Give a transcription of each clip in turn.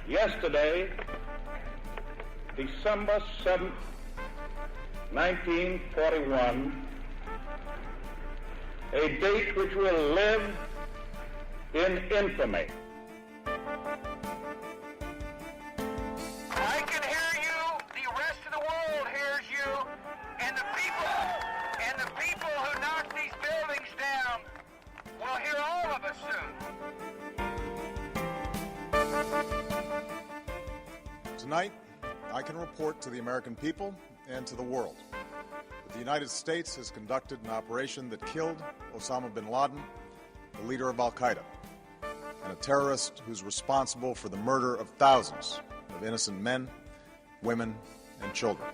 Yesterday, December 7th, 1941, a date which will live in infamy. I can hear you, the rest of the world hears you, and the people who knock these buildings down will hear all of us soon. Tonight, I can report to the American people and to the world that the United States has conducted an operation that killed Osama bin Laden, the leader of Al-Qaeda, and a terrorist who's responsible for the murder of thousands of innocent men, women, and children.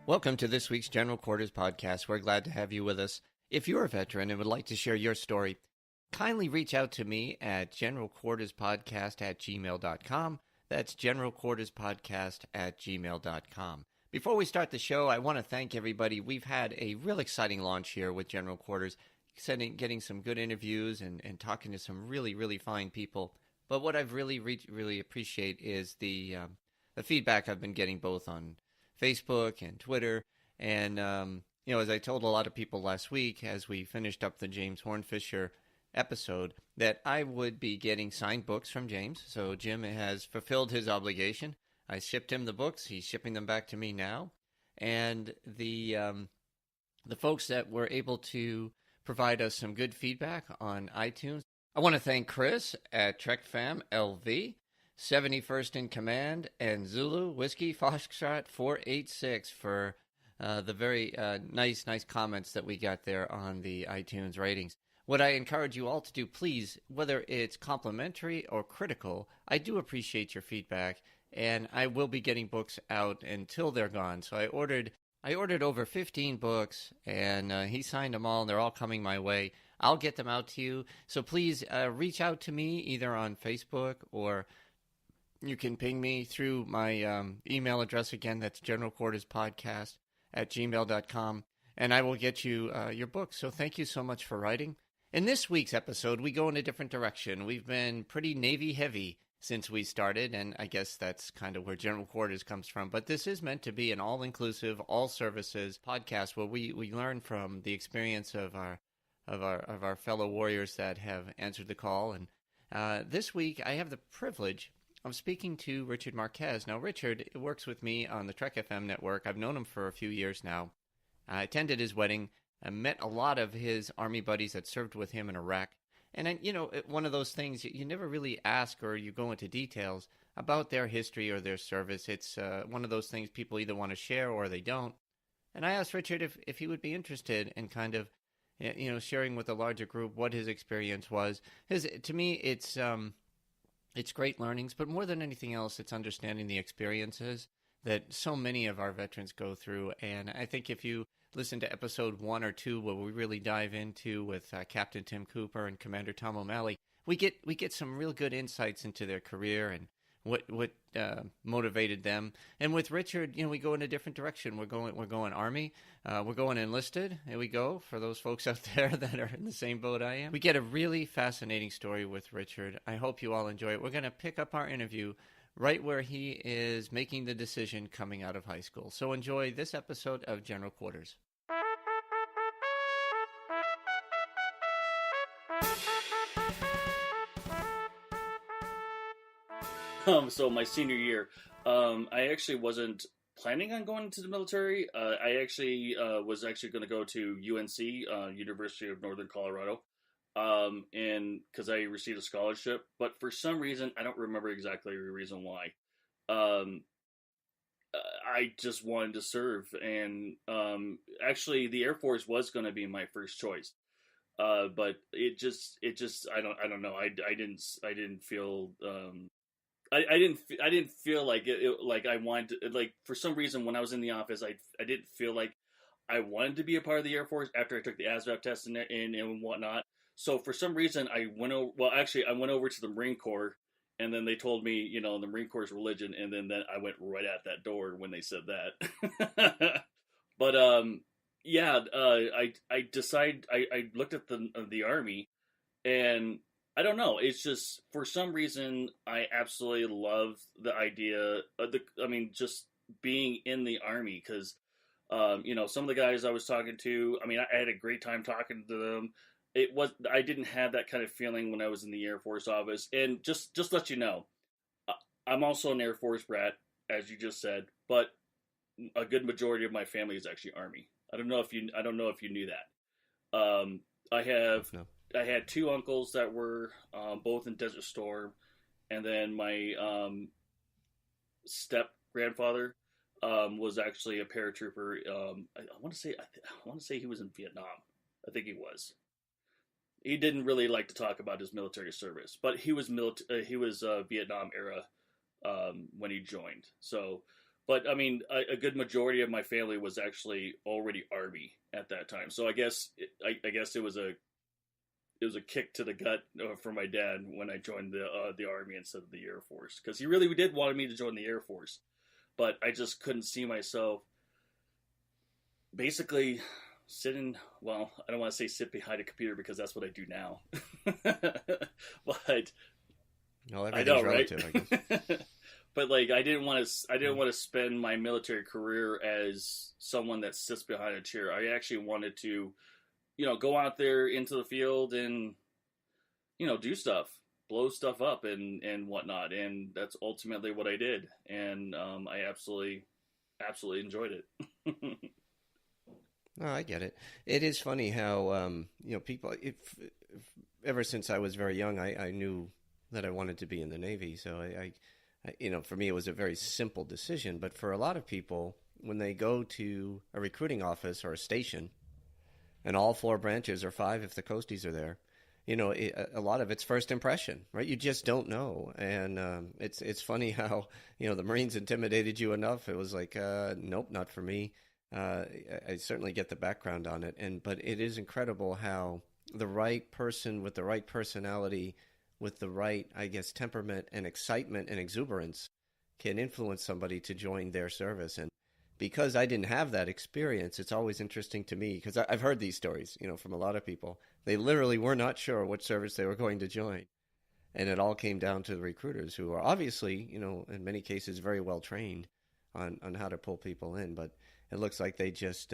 Welcome to this week's General Quarters Podcast. We're glad to have you with us. If you're a veteran and would like to share your story, kindly reach out to me at generalquarterspodcast@gmail.com. That's generalquarterspodcast@gmail.com. Before we start the show, I want to thank everybody. We've had a real exciting launch here with General Quarters, getting some good interviews and talking to some really, really fine people. But what I've really appreciate is the feedback I've been getting both on Facebook and Twitter. And, as I told a lot of people last week as we finished up the James Hornfisher episode, that I would be getting signed books from James. So Jim has fulfilled his obligation. I shipped him the books. He's shipping them back to me now. And the folks that were able to provide us some good feedback on iTunes, I want to thank Chris at TrekFam LV, 71st in Command, and Zulu Whiskey Foxtrot 486 for the very nice comments that we got there on the iTunes ratings. What I encourage you all to do, please, whether it's complimentary or critical, I do appreciate your feedback, and I will be getting books out until they're gone. So I ordered over 15 books, and he signed them all, and they're all coming my way. I'll get them out to you. So please reach out to me either on Facebook, or you can ping me through my email address again. That's generalquarterspodcast@gmail.com, and I will get you your book. So thank you so much for writing. In this week's episode, we go in a different direction. We've been pretty Navy heavy since we started, and I guess that's kind of where General Quarters comes from. But this is meant to be an all-inclusive, all-services podcast where we learn from the experience of our fellow warriors that have answered the call. And this week, I have the privilege of speaking to Richard Marquez. Now, Richard works with me on the Trek FM network. I've known him for a few years now. I attended his wedding. I met a lot of his Army buddies that served with him in Iraq. And, one of those things, you never really ask or you go into details about their history or their service. It's one of those things people either want to share or they don't. And I asked Richard if he would be interested in kind of, sharing with a larger group what his experience was. To me, it's great learnings, but more than anything else, it's understanding the experiences that so many of our veterans go through. And I think if you listen to episode 1 or 2, where we really dive into with Captain Tim Cooper and Commander Tom O'Malley, we get some real good insights into their career and what motivated them. And with Richard, we go in a different direction. We're going Army, we're going enlisted. Here we go for those folks out there that are in the same boat I am. We get a really fascinating story with Richard. I hope you all enjoy it. We're going to pick up our interview right where he is making the decision coming out of high school. So enjoy this episode of General Quarters. So my senior year, I actually wasn't planning on going to the military. I actually was going to go to UNC, University of Northern Colorado, and because I received a scholarship. But for some reason, I don't remember exactly the reason why. I just wanted to serve, and actually, the Air Force was going to be my first choice. But it just I don't know. I didn't feel. I didn't feel like it like I wanted to, like, for some reason when I was in the office I didn't feel like I wanted to be a part of the Air Force after I took the ASVAB test and whatnot. So for some reason, I went over. Well, actually, I went over to the Marine Corps, and then they told me, the Marine Corps is religion, and then I went right at that door when they said that. But yeah, I decided I looked at the Army, and I don't know. It's just for some reason I absolutely love the idea of just being in the Army because some of the guys I was talking to. I mean, I had a great time talking to them. I didn't have that kind of feeling when I was in the Air Force office. And just let you know, I'm also an Air Force brat, as you just said, but a good majority of my family is actually Army. I don't know if you knew that. I had two uncles that were both in Desert Storm, and then my step grandfather was actually a paratrooper. I want to say he was in Vietnam. I think he was. He didn't really like to talk about his military service, but he was Vietnam era when he joined. So, but I mean, a good majority of my family was actually already Army at that time. So I guess it was a kick to the gut for my dad when I joined the Army instead of the Air Force, because he really did want me to join the Air Force, but I just couldn't see myself basically sitting. Well, I don't want to say sit behind a computer because that's what I do now. But I know, relative, right? I guess. But like, I didn't want to spend my military career as someone that sits behind a chair. I actually wanted to, go out there into the field and, do stuff, blow stuff up and whatnot. And that's ultimately what I did. And I absolutely enjoyed it. No, I get it. It is funny how, people, ever since I was very young, I knew that I wanted to be in the Navy. So I for me, it was a very simple decision. But for a lot of people, when they go to a recruiting office or a station, and all four branches or five if the coasties are there, a lot of it's first impression, right? You just don't know. And it's funny how, the Marines intimidated you enough. It was like, nope, not for me. I certainly get the background on it. But it is incredible how the right person with the right personality, with the right, I guess, temperament and excitement and exuberance can influence somebody to join their service. And because I didn't have that experience, it's always interesting to me because I've heard these stories, from a lot of people. They literally were not sure what service they were going to join. And it all came down to the recruiters who are obviously, in many cases very well trained on how to pull people in. But it looks like they just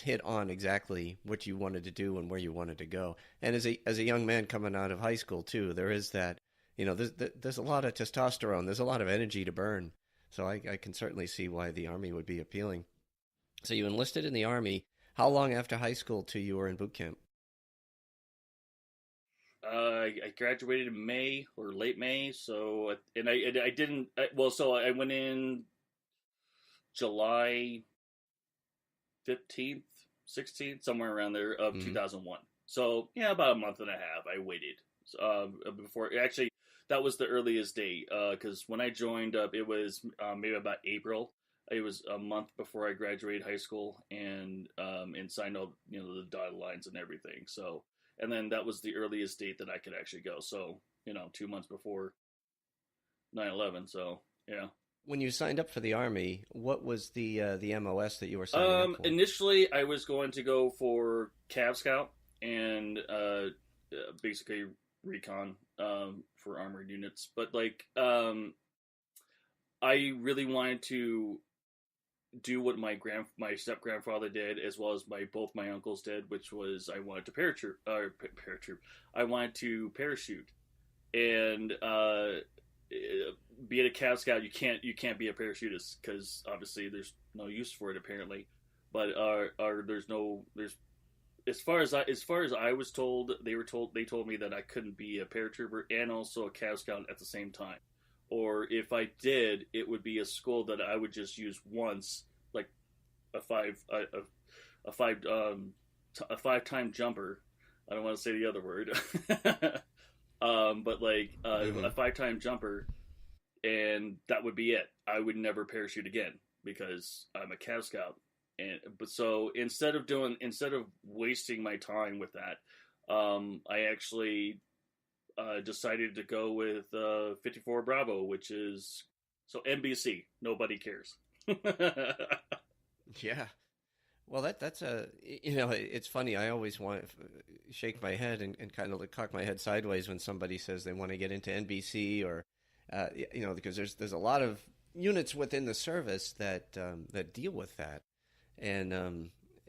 hit on exactly what you wanted to do and where you wanted to go. And as a young man coming out of high school too, there is that, there's a lot of testosterone. There's a lot of energy to burn. So I can certainly see why the Army would be appealing. So you enlisted in the Army. How long after high school till you were in boot camp? I graduated in May or late May. So, and I didn't. So I went in July 15th, 16th, somewhere around there of 2001. So yeah, about a month and a half. I waited before actually. That was the earliest date, because when I joined up, it was maybe about April. It was a month before I graduated high school and signed all the dotted lines and everything. So, and then that was the earliest date that I could actually go. So, 2 months before 9/11. So, yeah. When you signed up for the Army, what was the MOS that you were signing up for? Initially, I was going to go for Cav Scout and basically recon for armored units, but I really wanted to do what my step grandfather did, as well as both my uncles did, which was I wanted to paratroop. I wanted to parachute, and being a Cav Scout, you can't be a parachutist because obviously there's no use for it apparently, but there's as far as I was told, they told me that I couldn't be a paratrooper and also a Cav Scout at the same time. Or if I did, it would be a school that I would just use once, like a five-time jumper. I don't want to say the other word, but a 5-time jumper, and that would be it. I would never parachute again because I'm a Cav Scout, but so instead of wasting my time with that, I actually decided to go with 54 Bravo, which is so NBC. Nobody cares. Yeah. Well, that's it's funny. I always want to shake my head and kind of cock my head sideways when somebody says they want to get into NBC or, because there's a lot of units within the service that deal with that. And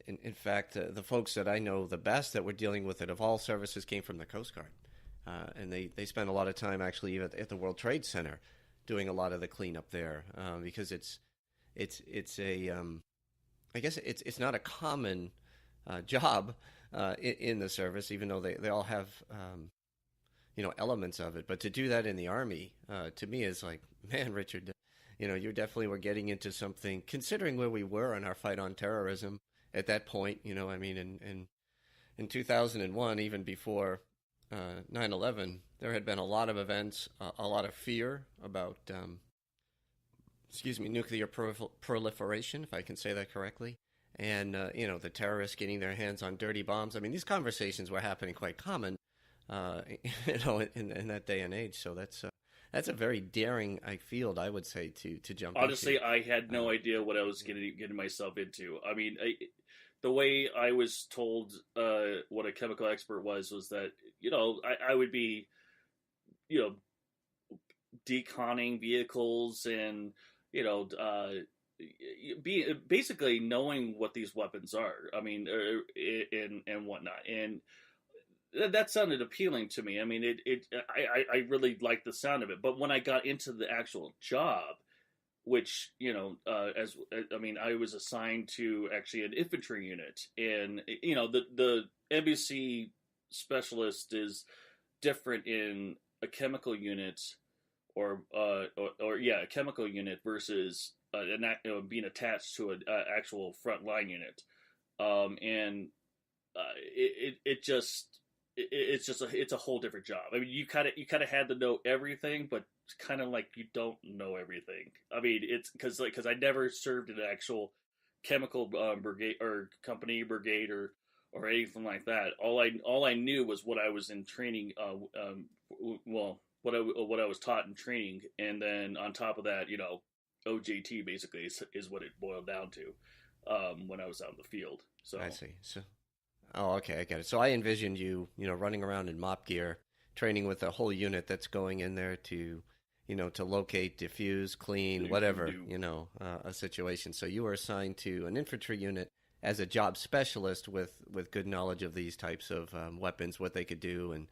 in fact, the folks that I know the best that were dealing with it of all services came from the Coast Guard. And they spent a lot of time actually at the World Trade Center doing a lot of the cleanup there because it's a I guess it's not a common job in the service, even though they all have elements of it. But to do that in the Army, to me, is like, man, Richard, you definitely were getting into something. Considering where we were in our fight on terrorism at that point, I mean, in 2001, even before 9/11, there had been a lot of events, a lot of fear about nuclear proliferation, if I can say that correctly, and the terrorists getting their hands on dirty bombs. I mean, these conversations were happening quite common, in that day and age. So that's a very daring field, I would say, to jump Honestly, into. I had no idea what I was getting myself into. I mean, the way I was told what a chemical expert was that I would be deconning vehicles and basically knowing what these weapons are. I mean, and whatnot, and that sounded appealing to me. I mean, I really liked the sound of it. But when I got into the actual job, which I was assigned to actually an infantry unit, and the NBC specialist is different in a chemical unit. Or a chemical unit versus being attached to an actual frontline unit, it's a whole different job. I mean, you kind of had to know everything, but it's kind of like you don't know everything. I mean, it's because I never served in an actual chemical brigade or company brigade or anything like that. All I knew was what I was in training. What I was taught in training, and then on top of that, OJT basically is what it boiled down to when I was out in the field. So I see. So, okay, I get it. So I envisioned you, running around in mop gear, training with a whole unit that's going in there to, to locate, diffuse, clean, whatever, a situation. So you were assigned to an infantry unit as a job specialist with good knowledge of these types of weapons, what they could do, and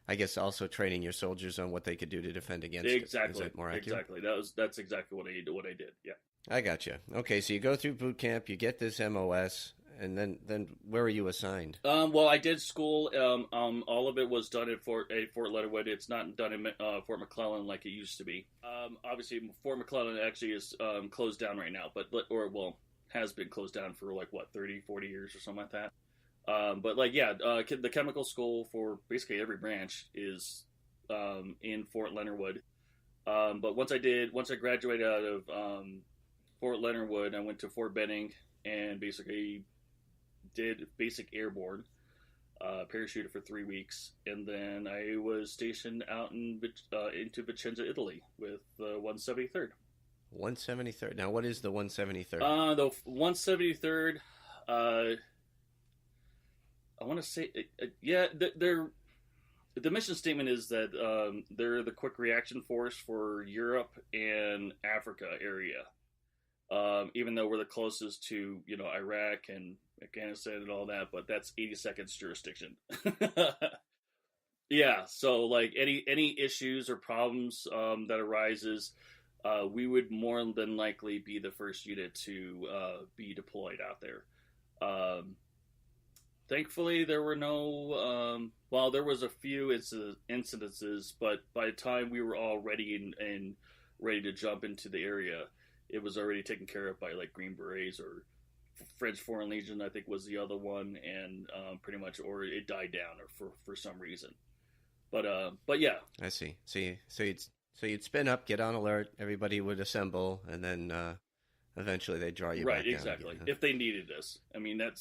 I guess also training your soldiers on what they could do to defend against it. Is that more accurate? Exactly. That's exactly what I did. Yeah. I got you. Okay, so you go through boot camp, you get this MOS, and then where are you assigned? Well, I did school. All of it was done at Fort Leonard. It's not done in Fort McClellan like it used to be. Obviously, Fort McClellan actually is closed down right now, has been closed down for 30, 40 years or something like that. The chemical school for basically every branch is in Fort Leonard Wood. But once I graduated out of Fort Leonard Wood, I went to Fort Benning and basically did basic airborne, parachuted for 3 weeks, and then I was stationed out into Vicenza, Italy, with the 173rd. 173rd. Now, what is the 173rd? The 173rd. I want to say, the mission statement is that they're the quick reaction force for Europe and Africa area. Even though we're the closest to, Iraq and Afghanistan and all that, but that's 82nd's jurisdiction. Yeah, so any issues or problems that arises, we would more than likely be the first unit to be deployed out there. Thankfully, there were no. There was a few incidences, but by the time we were all ready and ready to jump into the area, it was already taken care of by Green Berets or French Foreign Legion, I think was the other one, and pretty much, or it died down, or for some reason. But yeah, I see. So you'd spin up, get on alert, everybody would assemble, and then eventually they draw you Right, back down exactly. again. If they needed us. I mean, that